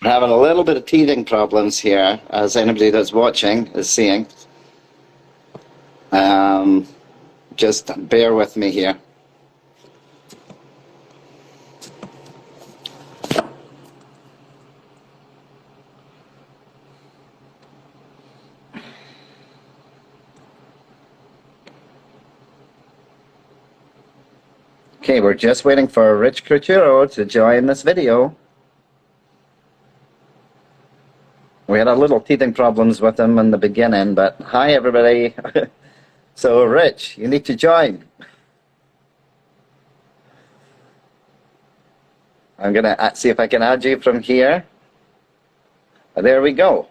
We're having a little bit of teething problems here, as anybody that's watching is seeing. Um, just bear with me here. Okay, we're just waiting for Rich Creaturo to join this video. We had a little teething problems with him in the beginning, but hi everybody. So Rich, you need to join. I'm gonna see if I can add you from here. There we go.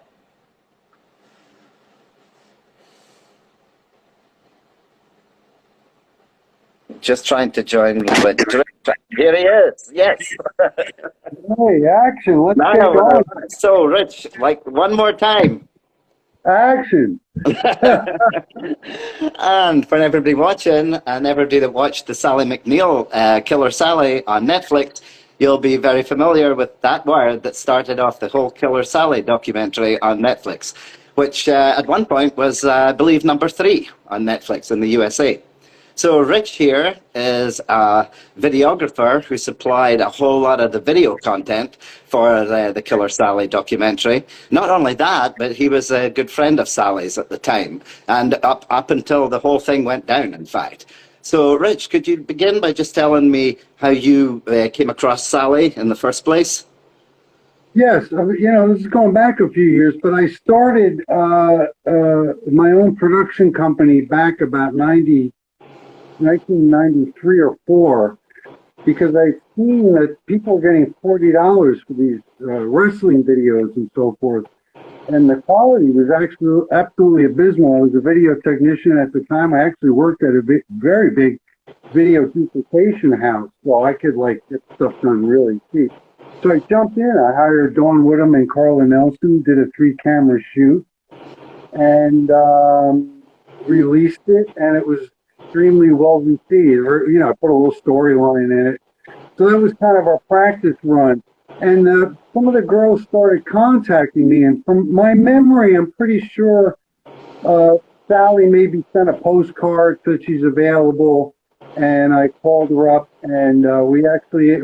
Just trying to join. Here he is. Yes. Hey, action. Let's get Now, going. so Rich, like one more time. Action. And for everybody watching, and everybody that watched the Sally McNeil Killer Sally on Netflix, you'll be very familiar with that word that started off the whole Killer Sally documentary on Netflix, which at one point was, I believe, #3 on Netflix in the USA. So Rich here is a videographer who supplied a whole lot of the video content for the Killer Sally documentary. Not only that, but he was a good friend of Sally's at the time, and up until the whole thing went down, in fact. So Rich, could you begin by just telling me how you came across Sally in the first place? Yes, this is going back a few years, but I started my own production company back about 1993 or 4, because I've seen that people are getting $40 for these wrestling videos and so forth. And the quality was actually absolutely abysmal. I was a video technician at the time. I actually worked at a very big video duplication house, so I could get stuff done really cheap. So I jumped in. I hired Dawn Woodham and Carla Nelson, did a 3-camera shoot, and released it, and it was extremely well received. I put a little storyline in it. So that was kind of our practice run. And some of the girls started contacting me, and from my memory, I'm pretty sure Sally maybe sent a postcard, said she's available, and I called her up, and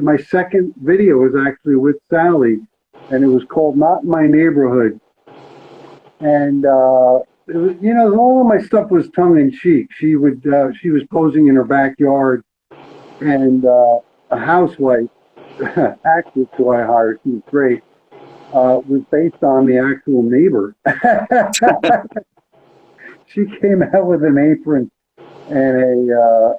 my second video was actually with Sally, and it was called Not in My Neighborhood. And it was, all of my stuff was tongue in cheek. She was posing in her backyard, and a housewife, actress who I hired, she was great, was based on the actual neighbor. She came out with an apron and a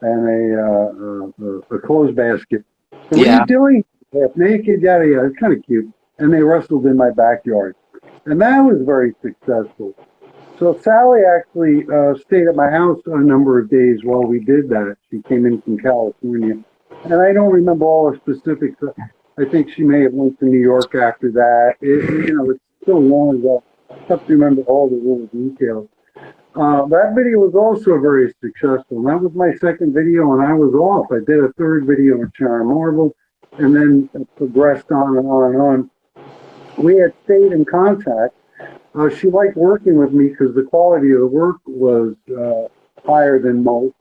clothes basket. So what are you doing? Half naked, yada yada. It's kind of cute. And they wrestled in my backyard, and that was very successful. So Sally actually stayed at my house a number of days while we did that. She came in from California. And I don't remember all the specifics. I think she may have went to New York after that. It's so long ago. I have to remember all the little details. That video was also very successful. That was my second video, and I was off. I did a third video with Sharon Marvel, and then it progressed on and on and on. We had stayed in contact. She liked working with me because the quality of the work was higher than most.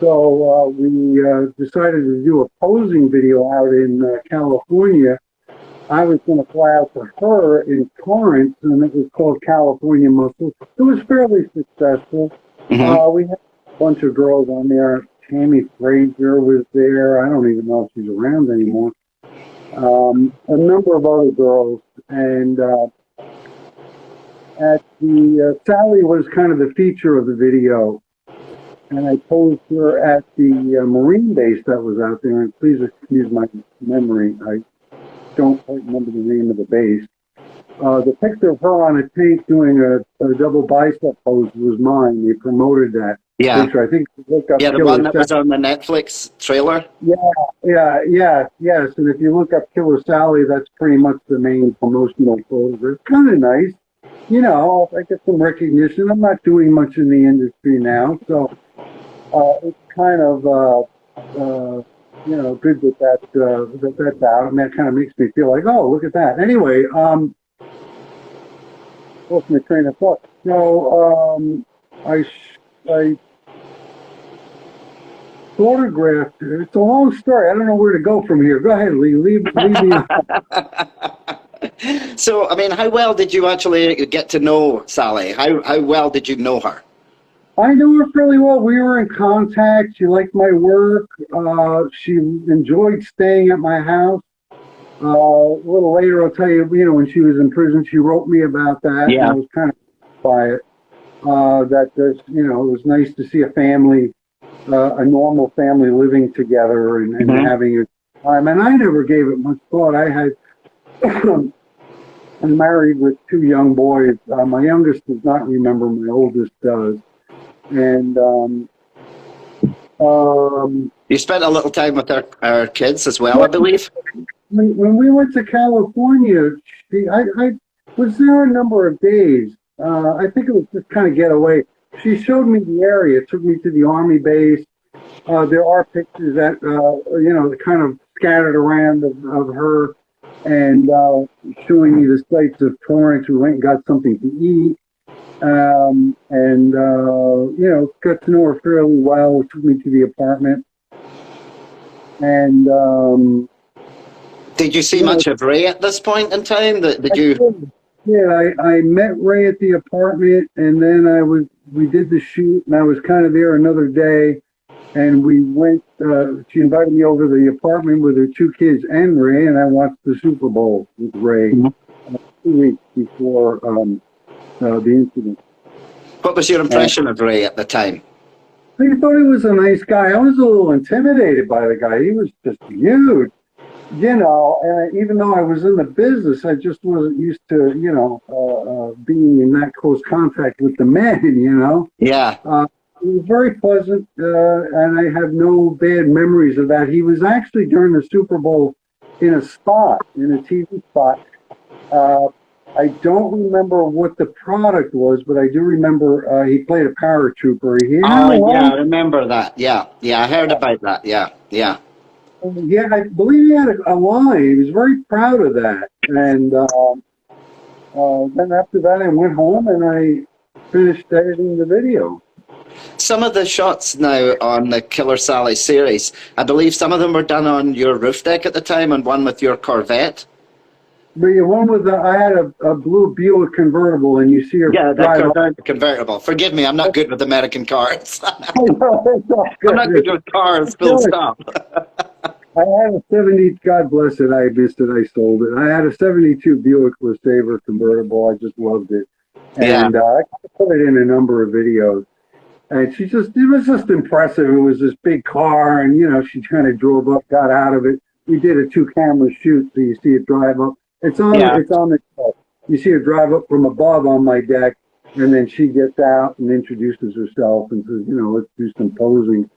So we decided to do a posing video out in California. I was going to fly out to her in Torrance, and it was called California Muscle. It was fairly successful. Mm-hmm. We had a bunch of girls on there. Tammy Frazier was there. I don't even know if she's around anymore. A number of other girls. And Sally was kind of the feature of the video. And I posed her at the Marine base that was out there. And please excuse my memory. I don't quite remember the name of the base. The picture of her on a tank doing a double bicep pose was mine. They promoted that picture. I think if you look up the one that was on the Netflix trailer. Yes. And if you look up Killer Sally, that's pretty much the main promotional photo. It's kind of nice. I get some recognition. I'm not doing much in the industry now, so it's kind of good that's out, and that kind of makes me feel like, oh, look at that. Anyway, lost my train of thought. So, I photographed. It's a long story. I don't know where to go from here. Go ahead, Lee. Leave me. So, I mean, how well did you actually get to know Sally? How well did you know her? I knew her fairly well. We were in contact. She liked my work. She enjoyed staying at my house. A little later, I'll tell you, when she was in prison, she wrote me about that, and I Yeah. was kind of by it. That there's, it was nice to see a family, a normal family living together and Hmm. having a time. And I never gave it much thought. I'm married with two young boys. My youngest does not remember. My oldest does. And You spent a little time with our kids as well, I believe. when we went to California, I was there a number of days. I think it was just kind of get away. She showed me the area, took me to the Army base. There are pictures that, kind of scattered around of her and showing me the sights of Torrance. We went and got something to eat. Got to know her fairly well. Took me to the apartment. And, Did you see much of Ray at this point in time? Did you? Yeah, I met Ray at the apartment, and then we did the shoot, and I was kind of there another day, and we went, she invited me over to the apartment with her two kids and Ray, and I watched the Super Bowl with Ray Mhm. 2 weeks before the incident. What was your And impression of Ray at the time? I thought he was a nice guy. I was a little intimidated by the guy. He was just huge. And even though I was in the business, I just wasn't used to, being in that close contact with the men. Yeah. He was very pleasant, and I have no bad memories of that. He was actually during the Super Bowl in a TV spot. I don't remember what the product was, but I do remember he played a paratrooper. He had Oh, a yeah, long. I remember that. Yeah, yeah, I heard about that. Yeah, yeah. Yeah, I believe he had a line. He was very proud of that. And then after that, I went home and I finished editing the video. Some of the shots now on the Killer Sally series, I believe some of them were done on your roof deck at the time, and one with your Corvette. But the one with I had a blue Buick convertible, and you see her Yeah, that drive up. Corvette convertible. Forgive me, I'm not good with American cars. It's all I'm not good good. with cars, full stop. I had a 70, God bless it, I missed it, I sold it. I had a 72 Buick LeSabre convertible. I just loved it. Yeah, And I put it in a number of videos. And it was just impressive. It was this big car, and, she kind of drove up, got out of it. We did a 2-camera shoot, so you see it drive up. It's on yeah. the, you see her drive up from above on my deck, and then she gets out and introduces herself and says, let's do some posing.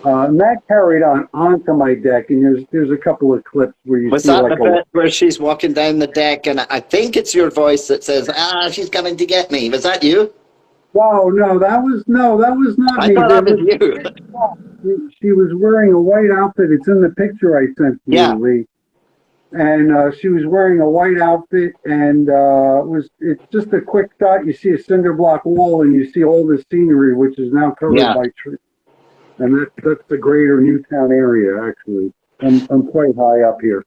And that carried on onto my deck, and there's a couple of clips where you Was see that like the bit where she's walking down the deck, and I think it's your voice that says, she's coming to get me. Was that you? no, that was not I me. thought that was you. She was wearing a white outfit. It's in the picture I sent to Yeah, you, Lee. And she was wearing a white outfit, and it's just a quick shot. You see a cinder block wall, and you see all the scenery, which is now covered yeah. by trees. And that's the greater Newtown area, actually. I'm quite high up here.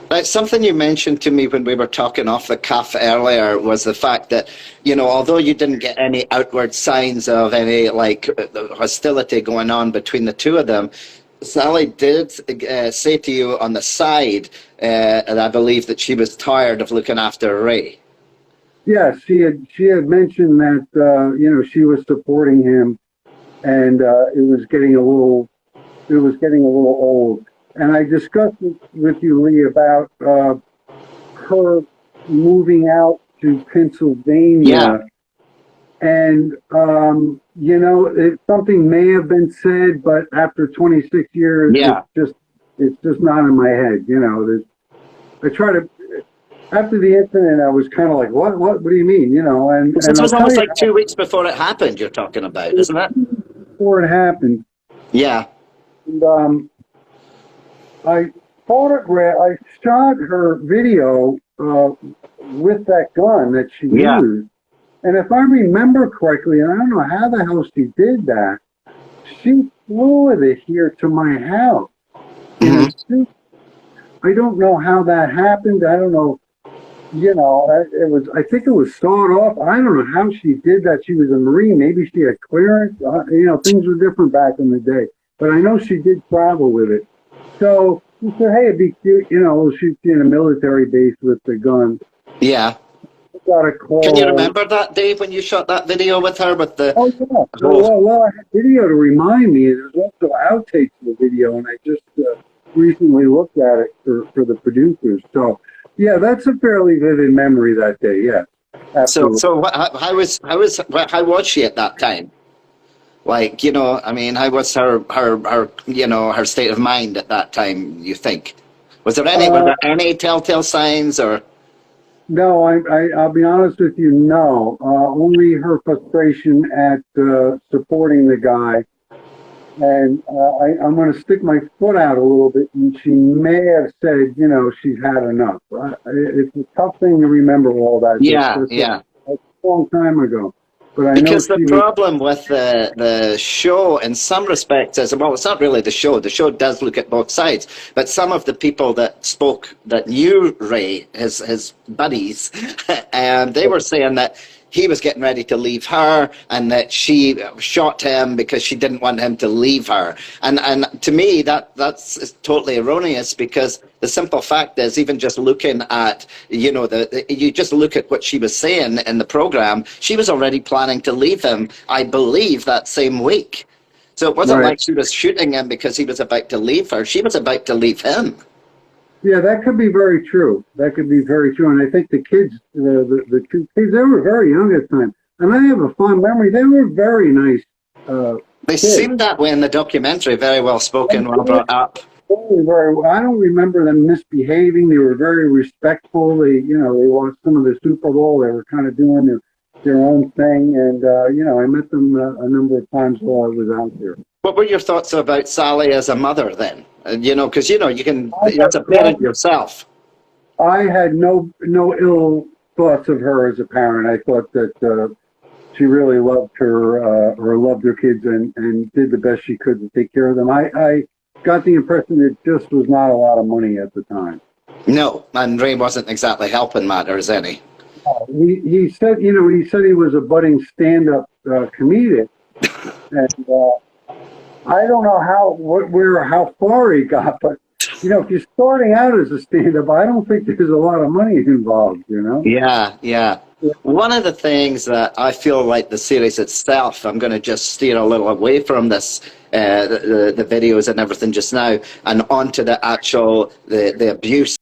Like something you mentioned to me when we were talking off the cuff earlier was the fact that, although you didn't get any outward signs of any hostility going on between the two of them, Sally did say to you on the side, and I believe that she was tired of looking after Ray. Yes, she had mentioned that she was supporting him, and it was getting a little old. And I discussed with you, Lee, about her moving out to Pennsylvania. Yeah, And, something may have been said, but after 26 years, yeah. it's just not in my head. I try to, after the incident, I was kind of like, what do you mean? This I'll was tell almost you, like 2 weeks before it happened, you're talking about, isn't it? before it happened. Yeah. And, I I shot her video with that gun that she Yeah. used. And if I remember correctly, and I don't know how the hell she did that, she flew with it here to my house in a Hmm. suit. I don't know how that happened. I don't know. It was. I think it was sawed off. I don't know how she did that. She was a Marine. Maybe she had clearance. Things were different back in the day. But I know she did travel with it. So she said, "Hey, it'd be cute. We'll shoot you in a military base with the gun." Yeah. Got a Can you call. remember that, Dave, when you shot that video with her with the Oh yeah. whole? Well, I had video to remind me. There's also outtakes of the video, and I just recently looked at it for the producers. So yeah, that's a fairly vivid memory that day. Yeah, So, absolutely. so how was she at that time? Like, I mean, how was her state of mind at that time, you think? Were Uh, there any telltale signs or? no, I'll be honest with you. No, only her frustration at supporting the guy. And I'm going to stick my foot out a little bit, and she may have said, she's had enough. It's a tough thing to remember all that. Yeah, That's yeah. a long time ago. But I know Because the she was. problem with the show, in some respects, is well, it's not really the show. The show does look at both sides, but some of the people that knew Ray, his buddies, and they were saying that he was getting ready to leave her, and that she shot him because she didn't want him to leave her. And to me, that's totally erroneous, because the simple fact is, even just looking at you just look at what she was saying in the program, she was already planning to leave him, I believe, that same week. So it wasn't Right. like she was shooting him because he was about to leave her. She was about to leave him. Yeah, that could be very true. That could be very true. And I think the kids, the two kids, they were very young at the time. And I have a fond memory. They were very nice They kids. seemed that way in the documentary, very well spoken, well brought up. I don't remember them misbehaving. They were very respectful. They watched some of the Super Bowl. They were kind of doing their own thing. And, I met them a number of times while I was out there. What were your thoughts about Sally as a mother then? Because you can, I as a parent had, yourself. I had no ill thoughts of her as a parent. I thought that she really loved or loved her kids and did the best she could to take care of them. I got the impression it just was not a lot of money at the time. No, and Ray wasn't exactly helping matters any. He said, he was a budding stand-up comedian, and I don't know how far he got, but if you're starting out as a stand-up, I don't think there's a lot of money involved. Yeah, yeah. One of the things that I feel like the series itself, I'm going to just steer a little away from this, the videos and everything just now, and onto the actual the abuse